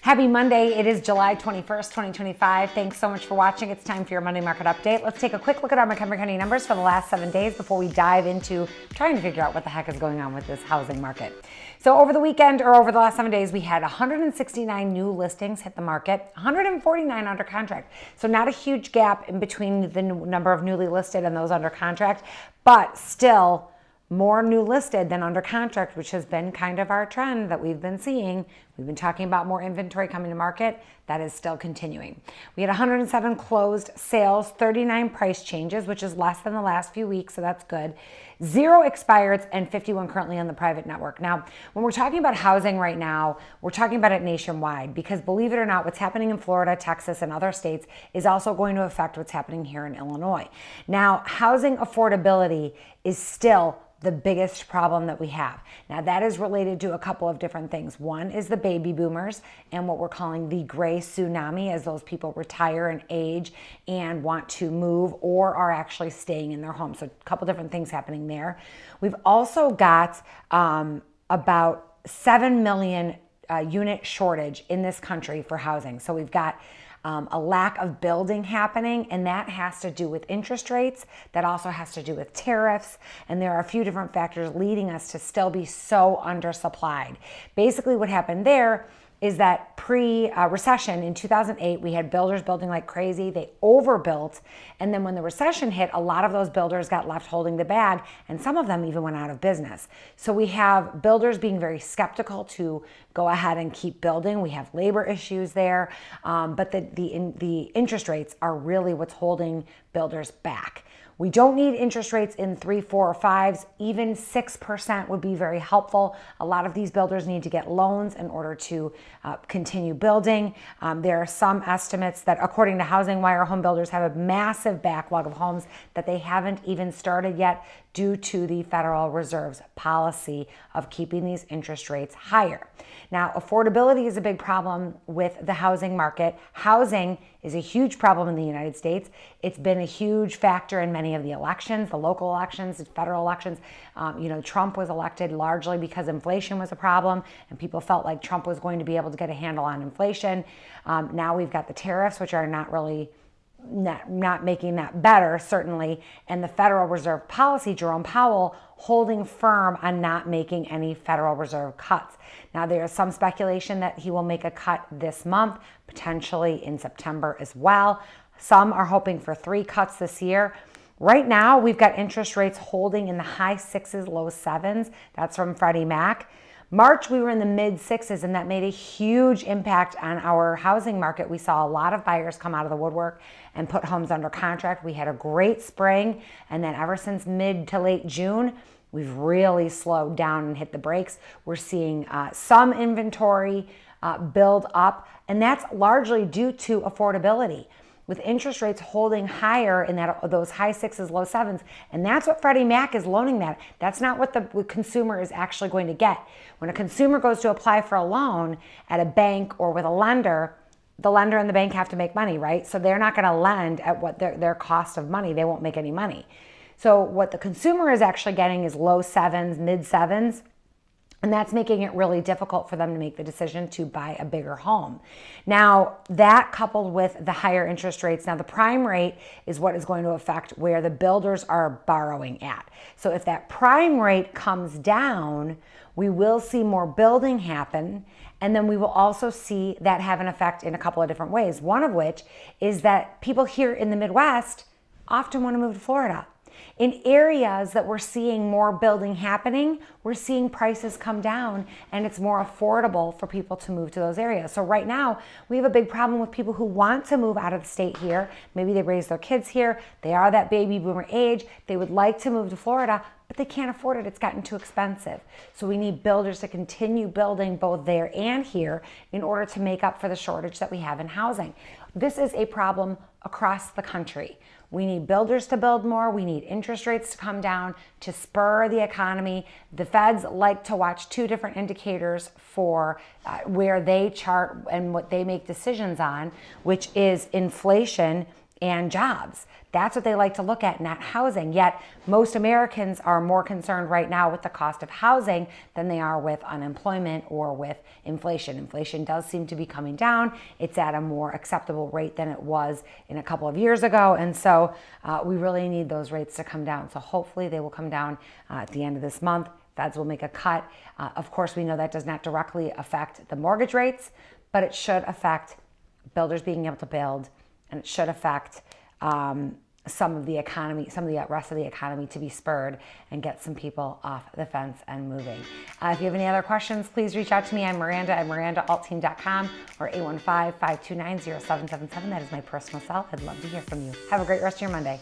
Happy Monday. It is July 21st, 2025. Thanks so much for watching. It's time for your Monday market update. Let's take a quick look at our Montgomery County numbers for the last 7 days before we dive into trying to figure out what the heck is going on with this housing market. So over the weekend, or over the last 7 days, we had 169 new listings hit the market, 149 under contract. So not a huge gap in between the number of newly listed and those under contract, but still more new listed than under contract, which has been kind of our trend that we've been seeing. We've been talking about more inventory coming to market. That is still continuing. We had 107 closed sales, 39 price changes, which is less than the last few weeks, so that's good. 0 expireds and 51 currently on the private network. Now, when we're talking about housing right now, we're talking about it nationwide because, believe it or not, what's happening in Florida, Texas, and other states is also going to affect what's happening here in Illinois. Now, housing affordability is still the biggest problem that we have. Now, that is related to a couple of different things. One is the baby boomers and what we're calling the gray tsunami, as those people retire and age and want to move or are actually staying in their home. So a couple different things happening there. We've also got about 7 million unit shortage in this country for housing. So we've got a lack of building happening, and that has to do with interest rates. That also has to do with tariffs, and there are a few different factors leading us to still be so undersupplied. Basically, what happened there is that pre-recession in 2008, we had builders building like crazy. They overbuilt, and then when the recession hit, a lot of those builders got left holding the bag, and some of them even went out of business. So we have builders being very skeptical to go ahead and keep building. We have labor issues there, but the interest rates are really what's holding builders back. We don't need interest rates in 3, 4, or 5s. Even 6% would be very helpful. A lot of these builders need to get loans in order to continue building. There are some estimates that, according to Housing Wire, home builders have a massive backlog of homes that they haven't even started yet due to the Federal Reserve's policy of keeping these interest rates higher. Now, affordability is a big problem with the housing market. Housing is a huge problem in the United States. It's been a huge factor in many of the elections, the local elections, the federal elections. Trump was elected largely because inflation was a problem, and people felt like Trump was going to be able to get a handle on inflation. Now we've got the tariffs, which are not making that better, certainly, and the Federal Reserve policy, Jerome Powell, holding firm on not making any Federal Reserve cuts. Now, there is some speculation that he will make a cut this month, potentially in September as well. Some are hoping for 3 cuts this year. Right now, we've got interest rates holding in the high 6s, low 7s. That's from Freddie Mac. March, we were in the mid 6s, and that made a huge impact on our housing market. We saw a lot of buyers come out of the woodwork and put homes under contract. We had a great spring, and then ever since mid to late June, we've really slowed down and hit the brakes. We're seeing some inventory build up, and that's largely due to affordability. With interest rates holding higher in those high 6s, low 7s, and that's what Freddie Mac is loaning that. That's not what the consumer is actually going to get. When a consumer goes to apply for a loan at a bank or with a lender, the lender and the bank have to make money, right? So they're not going to lend at what their cost of money. They won't make any money. So what the consumer is actually getting is low 7s, mid 7s. And that's making it really difficult for them to make the decision to buy a bigger home. Now, that coupled with the higher interest rates, now the prime rate is what is going to affect where the builders are borrowing at. So if that prime rate comes down, we will see more building happen. And then we will also see that have an effect in a couple of different ways. One of which is that people here in the Midwest often want to move to Florida. In areas that we're seeing more building happening, we're seeing prices come down, and it's more affordable for people to move to those areas. So right now, we have a big problem with people who want to move out of the state here. Maybe they raise their kids here. They are that baby boomer age. They would like to move to Florida, but they can't afford it. It's gotten too expensive. So we need builders to continue building both there and here in order to make up for the shortage that we have in housing. This is a problem across the country. We need builders to build more. We need interest rates to come down to spur the economy. The feds like to watch 2 different indicators for where they chart and what they make decisions on, which is inflation and jobs. That's what they like to look at, not housing. Yet most Americans are more concerned right now with the cost of housing than they are with unemployment or with inflation. Inflation does seem to be coming down. It's at a more acceptable rate than it was in a couple of years ago. And so we really need those rates to come down. So hopefully they will come down at the end of this month. Feds will make a cut. Of course, we know that does not directly affect the mortgage rates, but it should affect builders being able to build, and it should affect some of the economy, some of the rest of the economy to be spurred and get some people off the fence and moving. If you have any other questions, please reach out to me. I'm Miranda at MirandaAltTeam.com or 815-529-0777. That is my personal cell. I'd love to hear from you. Have a great rest of your Monday.